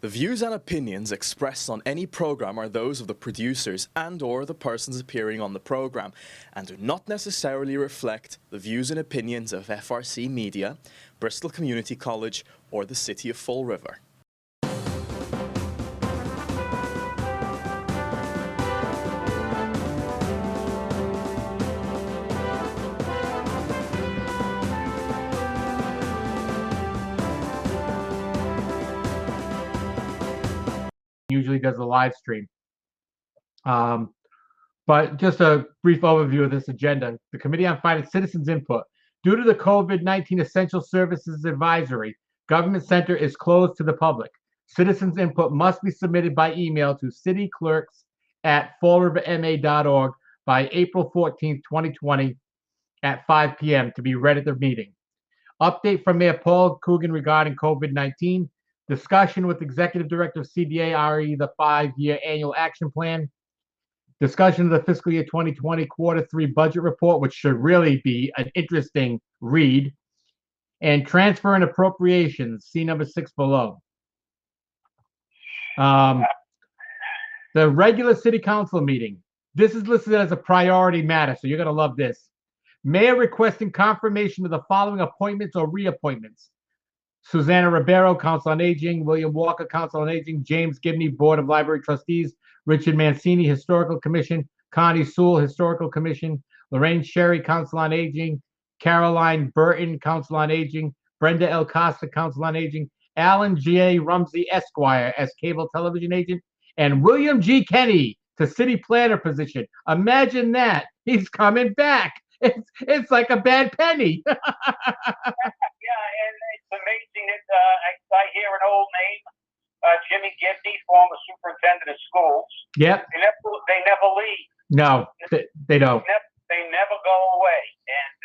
The views and opinions expressed on any program are those of the producers and/or the persons appearing on the program and do not necessarily reflect the views and opinions of FRC Media, Bristol Community College, or the City of Fall River. Usually does a live stream. But just a brief overview of this agenda. The Committee on Finding Citizens Input. Due to the COVID-19 Essential Services Advisory, Government Center is closed to the public. Citizens input must be submitted by email to cityclerks@fallriverma.org by April 14th, 2020 at 5 p.m. to be read at the meeting. Update from Mayor Paul Coogan regarding COVID-19. Discussion with Executive Director of CDA, RE, the 5-year annual action plan. Discussion of the fiscal year 2020 quarter 3 budget report, which should really be an interesting read. And transfer and appropriations, see number 6 below. The regular city council meeting. This is listed as a priority matter, so you're going to love this. Mayor requesting confirmation of the following appointments or reappointments. Susanna Ribeiro, Council on Aging. William Walker, Council on Aging. James Gibney, Board of Library Trustees. Richard Mancini, Historical Commission. Connie Sewell, Historical Commission. Lorraine Sherry, Council on Aging. Caroline Burton, Council on Aging. Brenda L. Costa, Council on Aging. Alan J. Rumsey, Esquire, as Cable Television Agent. And William G. Kenny to City Planner position. Imagine that. He's coming back. It's like a bad penny. Yeah, and it's amazing that I hear an old name, Jimmy Gibney, former superintendent of schools. Yep. They never leave. No, they don't. They never go away. And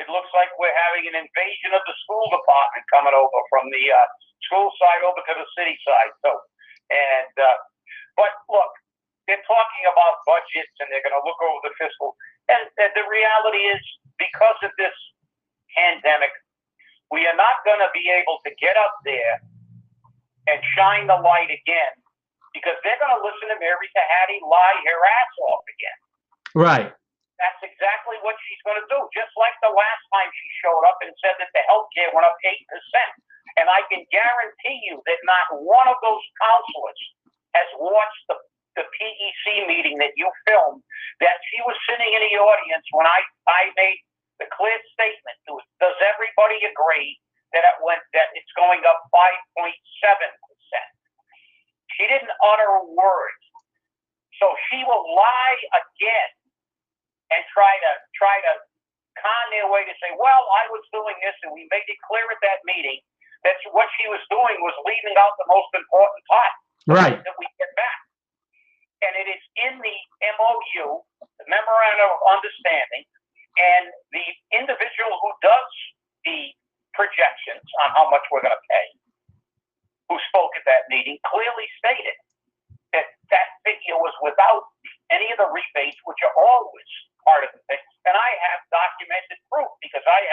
it looks like we're having an invasion of the school department coming over from the school side over to the city side. So, but look, they're talking about budgets and they're going to look over the fiscal. And the reality is, because of this pandemic, we are not going to be able to get up there and shine the light again, because they're going to listen to Mary Tahati lie her ass off again. Right. That's exactly what she's going to do. Just like the last time she showed up and said that the healthcare went up 8%. And I can guarantee you that not one of those counselors has watched the PEC meeting that you filmed, that she was sitting in the audience when I made the clear statement. Does everybody agree that it's going up 5.7%? She didn't utter a word. So she will lie again and try to con their way to say, well, I was doing this, and we made it clear at that meeting that what she was doing was leaving out the most important part. Right. That we get back. And it is in the MOU, the Memorandum of Understanding, and the individual who does the projections on how much we're going to pay, who spoke at that meeting, clearly stated that that figure was without any of the rebates, which are always part of the thing. And I have documented proof, because I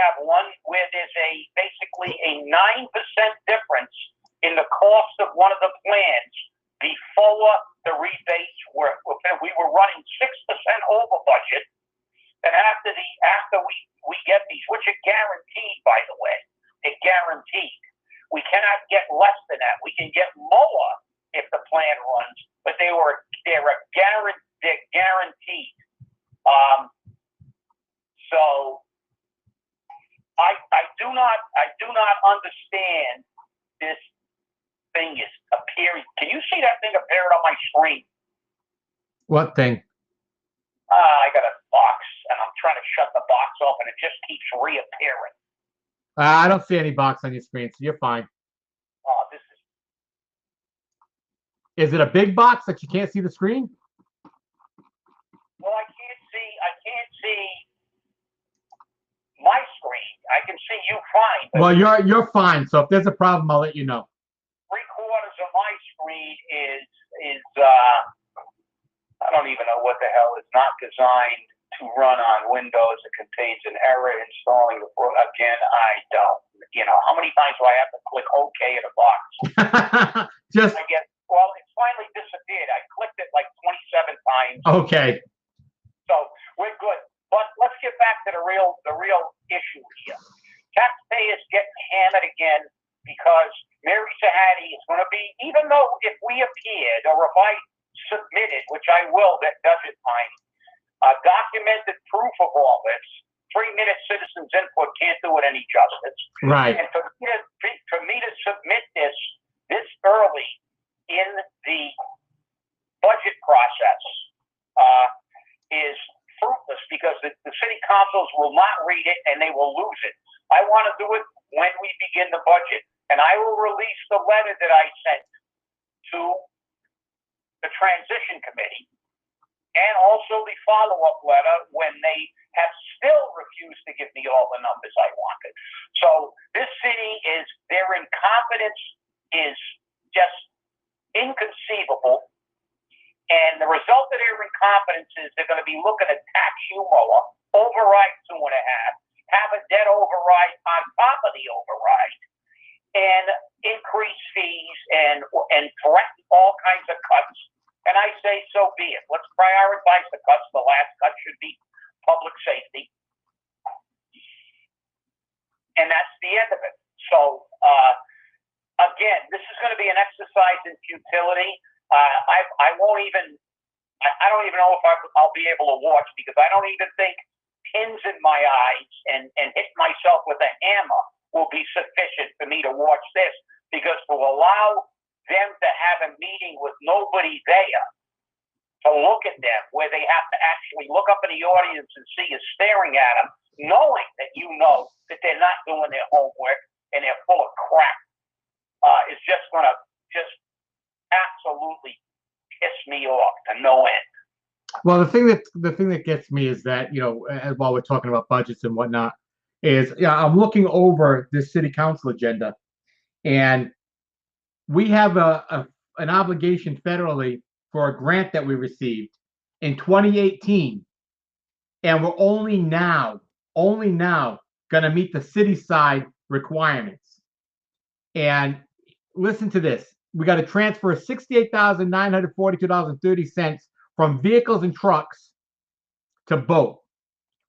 have one where there's basically a 9% difference in the cost of one of the plans before the rebates we were running 6% over budget. And after we get these, which are guaranteed, by the way, they're guaranteed. We cannot get less than that. We can get more if the plan runs, but they're guaranteed. So I do not understand this thing is appearing. Can you see that thing appearing on my screen? What thing? I got a box, and I'm trying to shut the box off, and it just keeps reappearing. I don't see any box on your screen, so you're fine. Oh, this is. Is it a big box that you can't see the screen? Well, I can't see my screen. I can see you fine. Well, you're fine. So if there's a problem, I'll let you know. 3/4 of my screen is I don't even know what the hell is not designed to run on Windows. It contains an error installing the program. Again, I don't how many times do I have to click OK in a box? Just I guess. Well, it's finally disappeared. I clicked it like 27 times. okay. So we're good. But let's get back to the real issue here. Taxpayers get hammered again because Mary Sahadi is going to be, even though if we appeared or if I submitted, which I will, that budget time, documented proof of all this, 3-minute citizens input can't do it any justice. Right. And for me to submit this early in the budget process is fruitless because the city councils will not read it and they will lose it. I want to do it when we begin the budget, and I will release the letter that I sent to the transition committee and also the follow-up letter when they have still refused to give me all the numbers I wanted. So this city their incompetence is just inconceivable. And the result of their incompetence is they're going to be looking at tax UMOA, override 2.5, have a debt override on top of the override, and increase fees and threaten all kinds of cuts. And I say, so be it. Let's prioritize the cuts. The last cut should be public safety. And that's the end of it. So, again, this is going to be an exercise in futility. I won't even, I don't even know if I'll be able to watch because I don't even think pins in my eyes and hit myself with a hammer will be sufficient for me to watch this, because to allow them to have a meeting with nobody there to look at them, where they have to actually look up in the audience and see you staring at them, knowing that you know that they're not doing their homework and they're full of crap, is just going to just absolutely piss me off to no end. Well, the thing that gets me is that, while we're talking about budgets and whatnot, is I'm looking over this city council agenda, and we have an obligation federally for a grant that we received in 2018, and we're only now going to meet the city side requirements. And listen to this: we got to transfer $68,942.30 from vehicles and trucks to boat.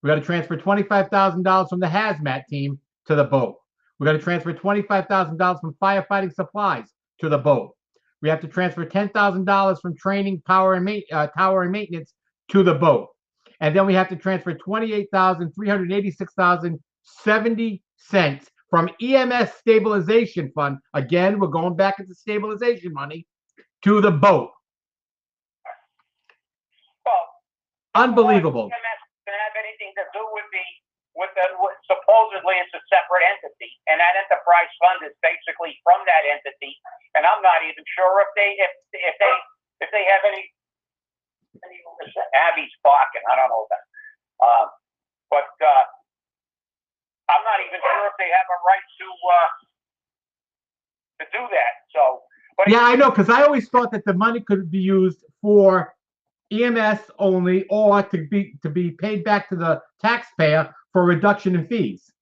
We got to transfer $25,000 from the hazmat team to the boat. We got to transfer $25,000 from firefighting supplies to the boat. We have to transfer $10,000 from training, tower and maintenance to the boat. And then we have to transfer $28,386.70 from EMS stabilization fund. Again, we're going back into stabilization money to the boat. Well, unbelievable. EMS doesn't have anything to do with supposedly it's a separate entity, and that enterprise fund is basically from that entity. And I'm not even sure if they have any. Abby's barking. I don't know that, but I'm not even sure if they have a right to do that. So, but yeah, I know, because I always thought that the money could be used for EMS only, or to be paid back to the taxpayer for reduction in fees.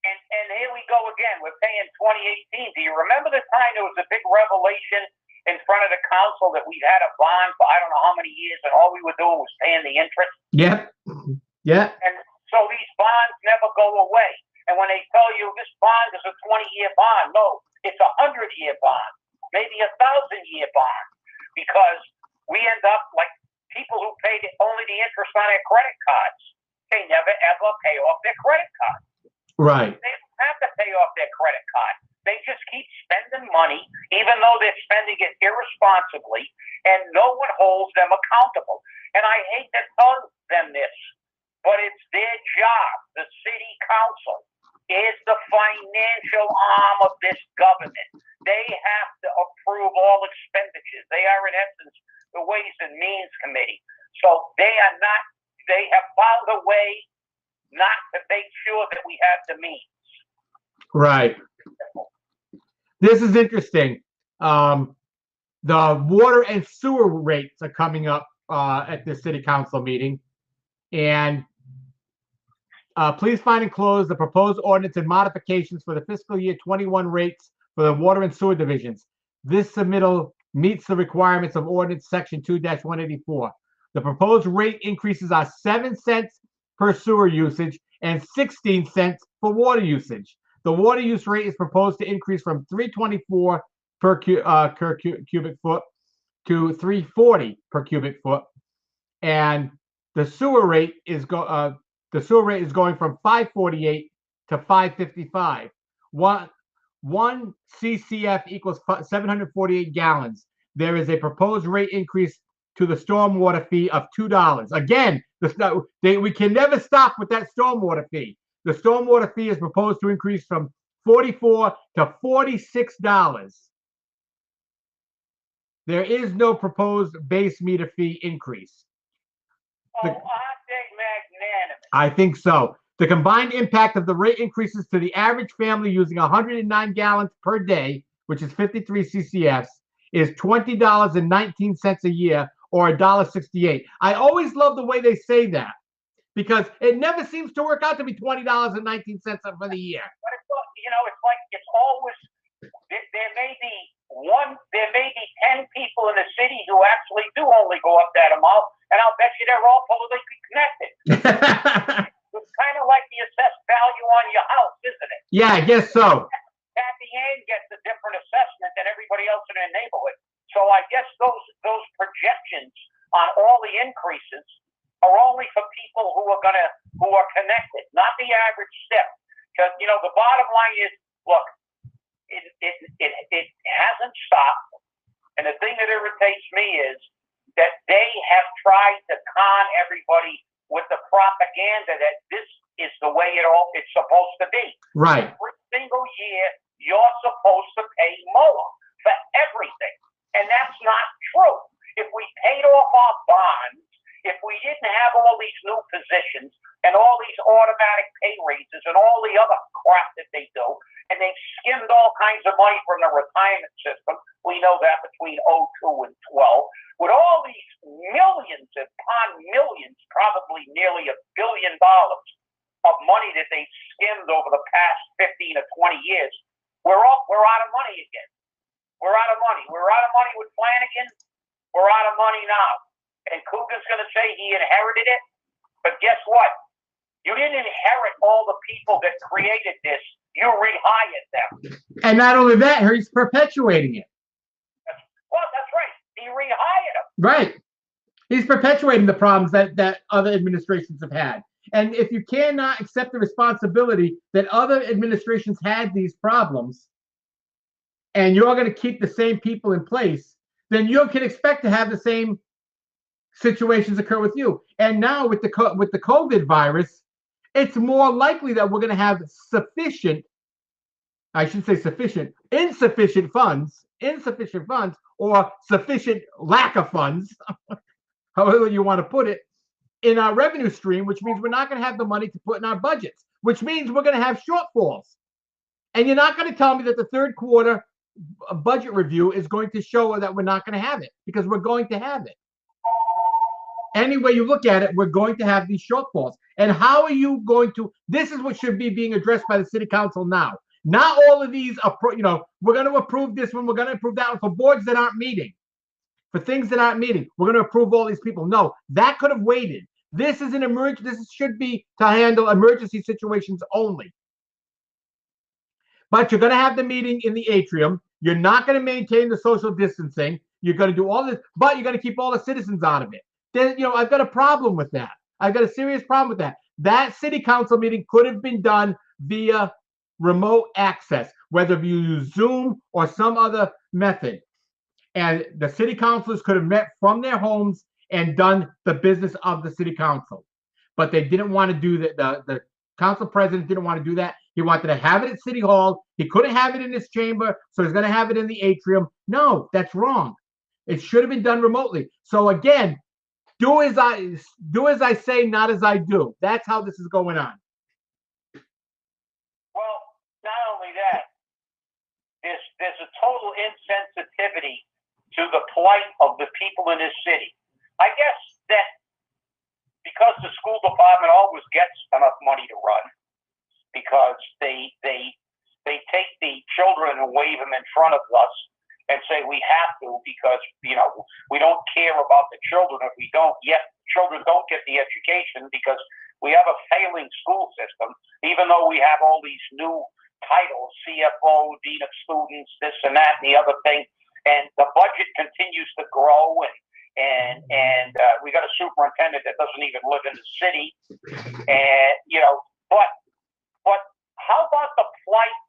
And here we go again. We're paying 2018. Do you remember the time there was a big revelation in front of the council that we'd had a bond for I don't know how many years, and all we were doing was paying the interest? Yep. Yeah. And so these bonds never go away. And when they tell you this bond is a 20-year bond, no, it's a 100-year bond, maybe a 1,000-year bond, because we end up like people who paid only the interest on their credit cards. They never, ever pay off their credit card. Right. They don't have to pay off their credit card. They just keep spending money, even though they're spending it irresponsibly, and no one holds them accountable. And I hate to tell them this, but it's their job. The city council is the financial arm of this government. They have to approve all expenditures. They are, in essence, the Ways and Means Committee. So they have found a way not to make sure that we have the means. Right. This is interesting. The water and sewer rates are coming up at the city council meeting. And Please find enclosed the proposed ordinance and modifications for the fiscal year 21 rates for the water and sewer divisions. This submittal meets the requirements of ordinance section 2-184. The proposed rate increases are 7 cents per sewer usage and 16 cents for water usage. The water use rate is proposed to increase from 324 per cubic foot to 340 per cubic foot, and the sewer rate is going from 548 to 555. One CCF equals 748 gallons. There is a proposed rate increase to the stormwater fee of $2. Again, we can never stop with that stormwater fee. The stormwater fee is proposed to increase from $44 to $46. There is no proposed base meter fee increase. Aren't they magnanimous? I think so. The combined impact of the rate increases to the average family using 109 gallons per day, which is 53 CCFs, is $20.19 a year, or $1.68. I always love the way they say that, because it never seems to work out to be $20.19 for the year. But it's like it's always there may be 10 people in the city who actually do only go up that amount, and I'll bet you they're all politically connected. It's kind of like the assessed value on your house, isn't it? Yeah, I guess so. Kathy Ann gets a different assessment than everybody else in her neighborhood. So I guess those projections on all the increases are only for people who are connected, not the average step. Because the bottom line is, look, it hasn't stopped, and the thing that irritates me is that they have tried to con everybody with the propaganda that this is the way it's supposed to be. Right. Every single year, you're supposed to pay more for everything. And that's not true. If we paid off our bonds, if we didn't have all these new positions and all these automatic pay raises and all the other crap that they do, and they skimmed all kinds of money from the retirement system, we know that between 02 and 12, with all these millions upon millions, probably nearly $1 billion of money that they skimmed over the past 15 or 20 years, we're out of money again. We're out of money. We're out of money with Flanagan. We're out of money now. And Coogan's going to say he inherited it. But guess what? You didn't inherit all the people that created this. You rehired them. And not only that, he's perpetuating it. Well, that's right. He rehired them. Right. He's perpetuating the problems that other administrations have had. And if you cannot accept the responsibility that other administrations had these problems, and you're going to keep the same people in place, then you can expect to have the same situations occur with you. And now with the COVID virus, it's more likely that we're going to have insufficient funds, or sufficient lack of funds, however you want to put it, in our revenue stream, which means we're not going to have the money to put in our budgets, which means we're going to have shortfalls. And you're not going to tell me that the third quarter budget review is going to show that we're not going to have it, because we're going to have it. Any way you look at it, we're going to have these shortfalls. And how are you going to, this is what should be being addressed by the city council now. Not all of these, we're going to approve this one, we're going to approve that one for boards that aren't meeting, for things that aren't meeting. We're going to approve all these people. No, that could have waited. This is an emergency. This should be to handle emergency situations only. But you're going to have the meeting in the atrium. You're not going to maintain the social distancing. You're going to do all this, but you're going to keep all the citizens out of it. Then, I've got a problem with that. I've got a serious problem with that. That city council meeting could have been done via remote access, whether you use Zoom or some other method. And the city councilors could have met from their homes and done the business of the city council. But they didn't want to do that. The council president didn't want to do that. He wanted to have it at City Hall. He couldn't have it in his chamber, so he's going to have it in the atrium. No, that's wrong. It should have been done remotely. So again, do as I say, not as I do. That's how this is going on. Well, not only that, there's a total insensitivity to the plight of the people in this city. I guess that because the school department always gets enough money to run, because they take the children and wave them in front of us and say we have to, because we don't care about the children if we don't. Yet children don't get the education because we have a failing school system, even though we have all these new titles, CFO, Dean of Students, this and that and the other thing, and the budget continues to grow, and we got a superintendent that doesn't even live in the city, and but how about the plight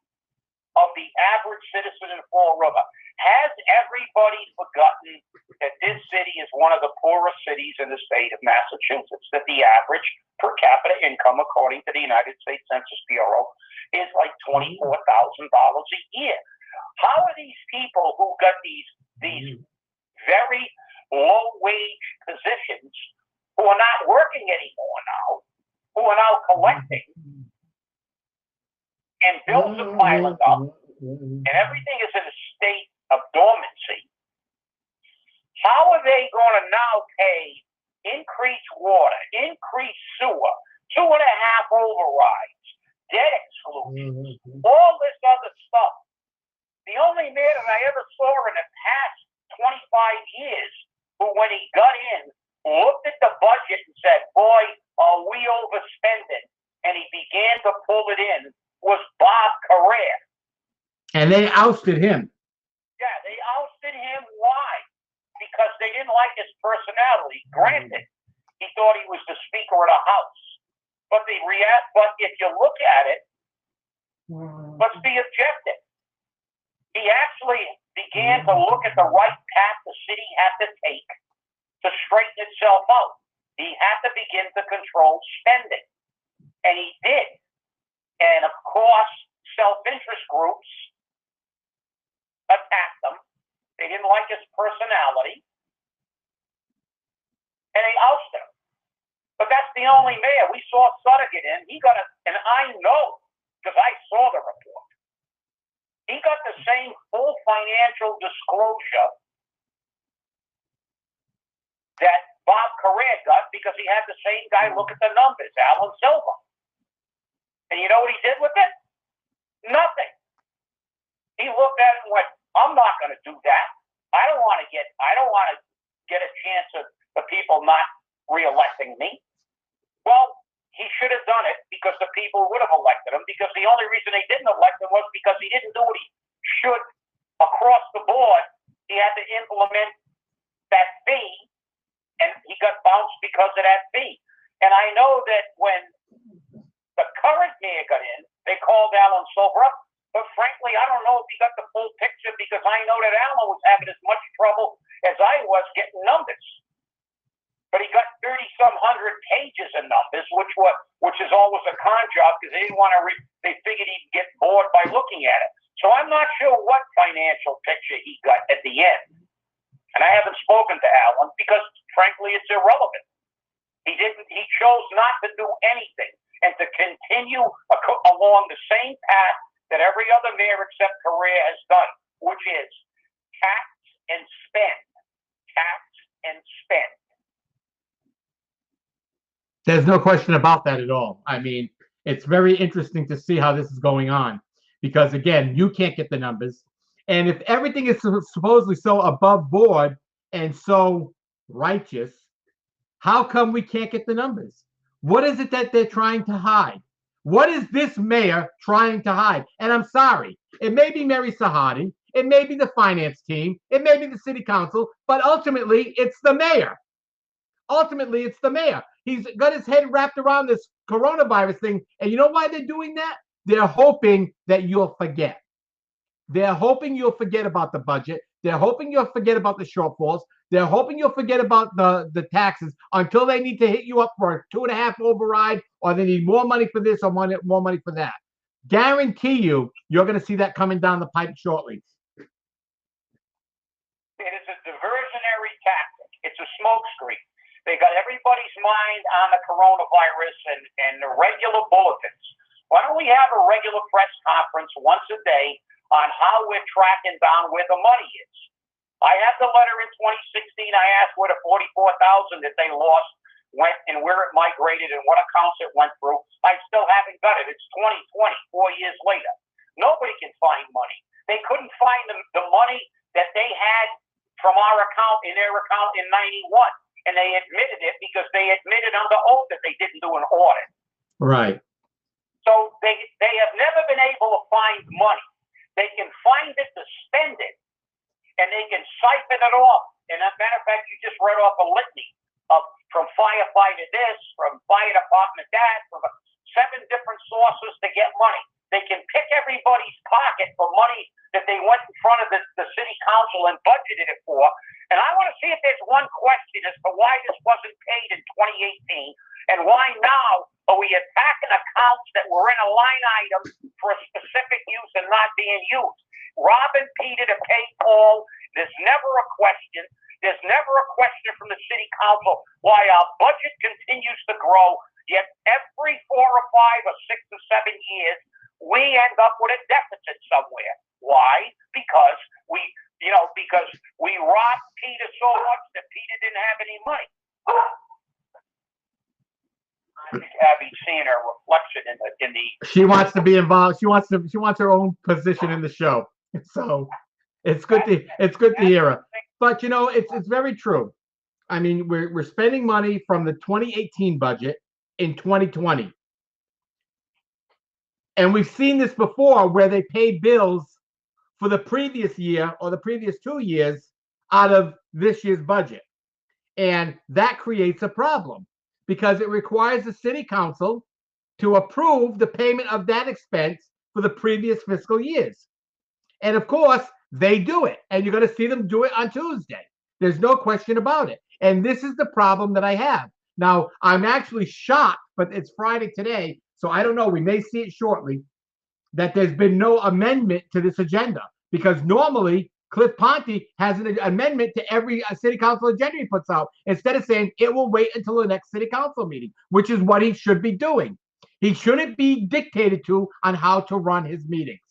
of the average citizen in Fall River? Has everybody forgotten that this city is one of the poorest cities in the state of Massachusetts? That the average per capita income, according to the United States Census Bureau, is like $24,000 a year. How are these people who got these very low wage positions, who are not working anymore now, who are now collecting, and bills are piling up, and everything is in a state of dormancy? How are they going to now pay increased water, increased sewer, 2.5 overrides, debt exclusions, all this other stuff? The only man that I ever saw in the past 25 years who, when he got in, looked at the budget and said, boy, are we overspending, and he began to pull it in, was Bob Carrere. And they ousted him. Yeah, they ousted him. Why? Because they didn't like his personality. Granted, he thought he was the Speaker of the House. But if you look at it, let's be objective. He actually began to look at the right path the city had to take to straighten itself out. He had to begin to control spending. And he did. And of course, self-interest groups attacked him. They didn't like his personality. And they ousted him. But that's the only mayor. We saw Sutter get in. He got and I know, because I saw the report, he got the same full financial disclosure that Bob Carrere got, because he had the same guy look at the numbers, Alan Silver. And you know what he did with it? Nothing. He looked at it and went, I'm not going to do that. I don't want to get a chance of people not re-electing me. Well, he should have done it, because the people would have elected him, because the only reason they didn't elect him was because he didn't do what he should across the board. He had to implement that fee, and he got bounced because of that fee. And I know that when the current mayor got in, they called Alan Silver up. But frankly, I don't know if he got the full picture, because I know that Alan was having as much trouble as I was getting numbers. But he got 30-some hundred pages of numbers, which is always a con job, because they didn't want to. They figured he'd get bored by looking at it. So I'm not sure what financial picture he got at the end. And I haven't spoken to Alan, because frankly, it's irrelevant. He chose not to do anything, and to continue along the same path that every other mayor except Carrere has done, which is tax and spend, tax and spend. There's no question about that at all. I mean, it's very interesting to see how this is going on, because again, you can't get the numbers. And if everything is supposedly so above board and so righteous, how come we can't get the numbers? What is it that they're trying to hide? What is this mayor trying to hide? And I'm sorry, it may be Mary Sahadi, it may be the finance team, it may be the city council, but ultimately it's the mayor. Ultimately, it's the mayor. He's got his head wrapped around this coronavirus thing. And you know why they're doing that? They're hoping that you'll forget. They're hoping you'll forget about the budget. They're hoping you'll forget about the shortfalls. They're hoping you'll forget about the taxes until they need to hit you up for a 2.5 override, or they need more money for this or more money for that. Guarantee you're going to see that coming down the pipe shortly. It is a diversionary tactic. It's a smokescreen. They got everybody's mind on the coronavirus and the regular bulletins. Why don't we have a regular press conference once a day on how we're tracking down where the money is? I had the letter in 2016. I asked where the $44,000 that they lost went and where it migrated and what accounts it went through. I still haven't got it. It's 2020, 4 years later. Nobody can find money. They couldn't find the money that they had from our account in their account in 91. And they admitted it because they admitted under oath that they didn't do an audit. Right. So they have never been able to find money. They can find it to spend it, and they can siphon it off. And as a matter of fact, you just read off a litany of from firefighter this, from fire department that, from 7 different sources to get money. They can pick everybody's pocket for money that they went in front of the city council and budgeted it for. And I want to see if there's one question as to why this wasn't paid in 2018 and why now are we attacking accounts that were in a line item for a specific use and not being used. Robbing Peter to pay Paul, there's never a question. There's never a question from the city council why our budget continues to grow, yet every 4 or 5 or 6 or 7 years, we end up with a deficit somewhere. Why? Because we robbed Peter so much that Peter didn't have any money. Abby's seeing her reflection in the. She wants to be involved. She wants her own position in the show. So it's good to hear her. But it's very true. I mean, we're spending money from the 2018 budget in 2020. And we've seen this before where they pay bills for the previous year or the previous 2 years out of this year's budget. And that creates a problem because it requires the city council to approve the payment of that expense for the previous fiscal years. And of course, they do it. And you're going to see them do it on Tuesday. There's no question about it. And this is the problem that I have. Now, I'm actually shocked, but it's Friday today. So I don't know, we may see it shortly, that there's been no amendment to this agenda. Because normally, Cliff Ponte has an amendment to every city council agenda he puts out, instead of saying it will wait until the next city council meeting, which is what he should be doing. He shouldn't be dictated to on how to run his meetings.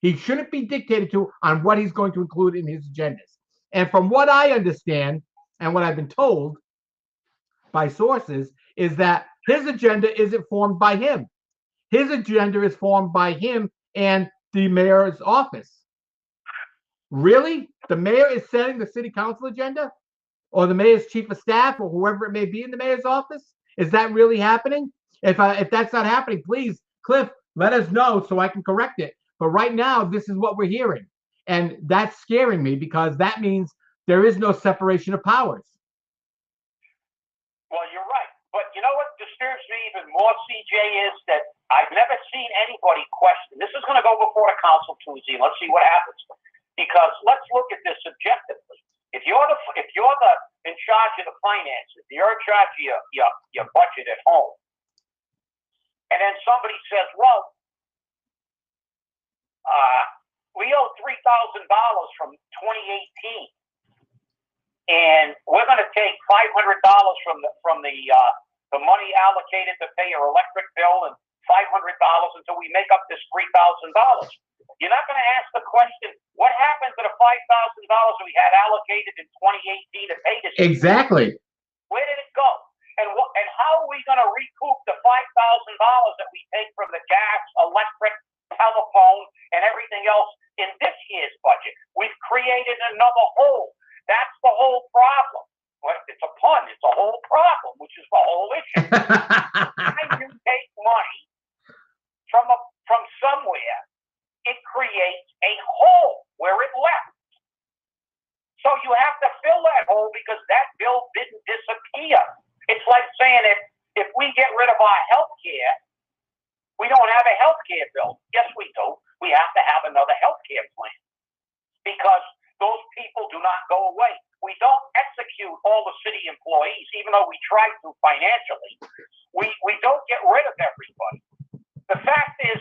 He shouldn't be dictated to on what he's going to include in his agendas. And from what I understand, and what I've been told by sources, is that his agenda isn't formed by him. His agenda is formed by him and the mayor's office. Really? The mayor is setting the city council agenda? Or the mayor's chief of staff, or whoever it may be in the mayor's office? Is that really happening? If that's not happening, please, Cliff, let us know so I can correct it. But right now, this is what we're hearing. And that's scaring me because that means there is no separation of powers. Well, you're right. But you know what disturbs me even more, CJ, is that I've never seen anybody question. This is going to go before the council Tuesday. Let's see what happens. Because let's look at this objectively. If you're in charge of the finances, you're in charge of your budget at home, and then somebody says, "Well, we owe $3,000 from 2018, and we're going to take $500 from the money allocated to pay your electric bill and $500 until we make up this $3,000." You're not going to ask the question, what happened to the $5,000 we had allocated in 2018 to pay this? Exactly. Where did it go? And how are we going to recoup the $5,000 that we take from the gas, electric, telephone, and everything else in this year's budget? We've created another hole. That's the whole problem. Well, it's a pun. It's a whole problem, which is the whole issue. When you take money from somewhere, it creates a hole where it left. So you have to fill that hole because that bill didn't disappear. It's like saying if we get rid of our health care, we don't have a health care bill. Yes, we do. We have to have another health care plan because those people do not go away. We don't execute all the city employees, even though we try to financially. We don't get rid of everybody. The fact is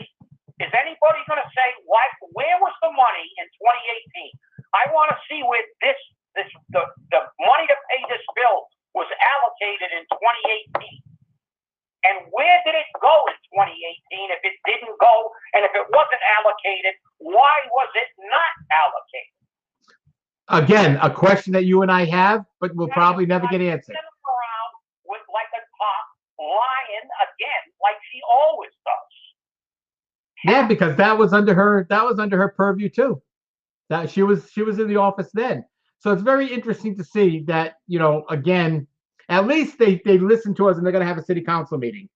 anybody going to say where was the money in 2018? I want to see where the money to pay this bill was allocated in 2018, and where did it go in 2018? If it didn't go, and if it wasn't allocated, why was it not allocated? Again, a question that you and I have, but we'll probably never get answered. Around with like a Yeah, because that was under her purview too. That she was in the office then. So it's very interesting to see that, again, at least they listen to us and they're going to have a city council meeting.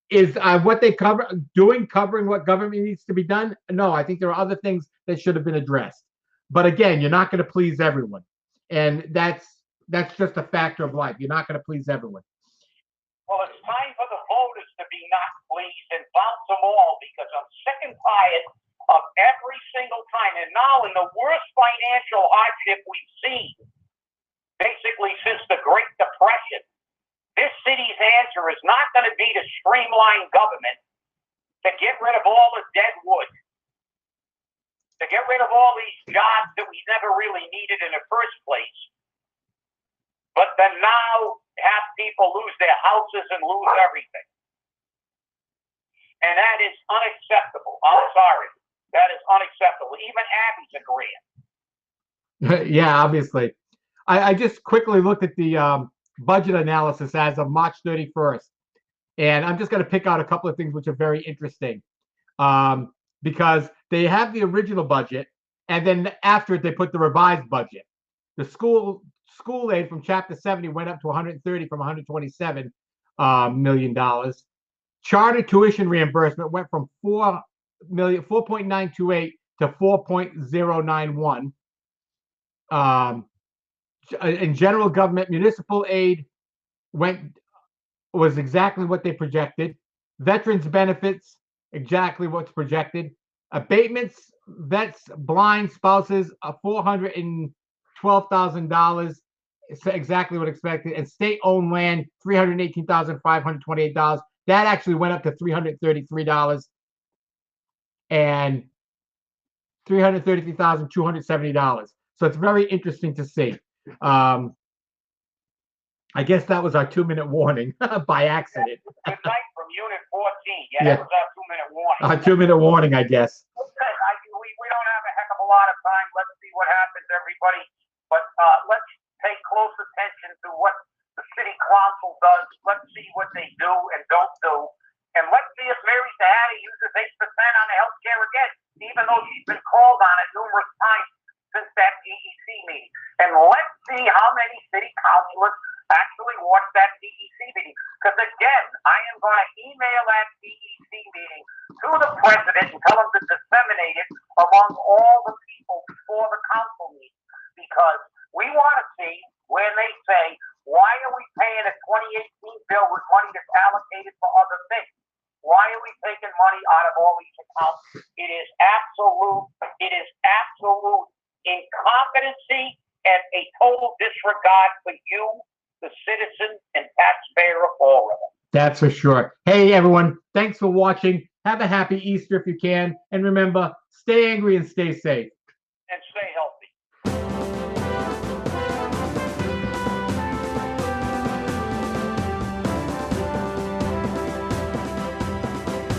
Is what they covering what government needs to be done? No, I think there are other things that should have been addressed. But again, you're not going to please everyone, and that's just a factor of life. You're not going to please everyone. Well, it's time for the voters to be not pleased and bounce them all, because I'm sick and tired of every single time. And now, in the worst financial hardship we've seen, basically since the Great Depression, this city's answer is not going to be to streamline government, to get rid of all the dead wood, to get rid of all these jobs that we never really needed in the first place, but to now have people lose their houses and lose everything. And that is unacceptable. I'm sorry. That is unacceptable. Even Abby's agreeing. Yeah, obviously. I just quickly looked at the budget analysis as of March 31st. And I'm just going to pick out a couple of things which are very interesting, because they have the original budget, and then after it, they put the revised budget. The school aid from Chapter 70 went up to 130 from 127 million dollars. Charter tuition reimbursement went from 4.928 to 4.091. In general government, municipal aid was exactly what they projected. Veterans benefits, exactly what's projected. Abatements, vets, blind spouses, $412,000, exactly what expected. And state-owned land, $318,528. That actually went up to $333 and $333,270. So it's very interesting to see. I guess that was our 2-minute warning by accident. Good night from Unit 14. Yeah, that was our 2-minute warning. Our 2-minute warning, I guess. We don't have a heck of a lot of time. Let's see what happens, everybody. But let's pay close attention to what the city council does. Let's see what they do and don't do. And let's see if Mary Tahati uses 8% on the health care again, even though she's been called on it numerous times since that DEC meeting. And let's see how many city councilors actually watch that DEC meeting. Because again, I am going to email that DEC meeting to the president and tell him to disseminate it among all the people before the council meeting. Because we want to see where they say, why are we paying a 2018 bill with money that's allocated for other things? Why are we taking money out of all these accounts? It is absolute incompetency and a total disregard for you, the citizen and taxpayer of all of them. That's for sure. Hey, everyone. Thanks for watching. Have a happy Easter if you can. And remember, stay angry and stay safe.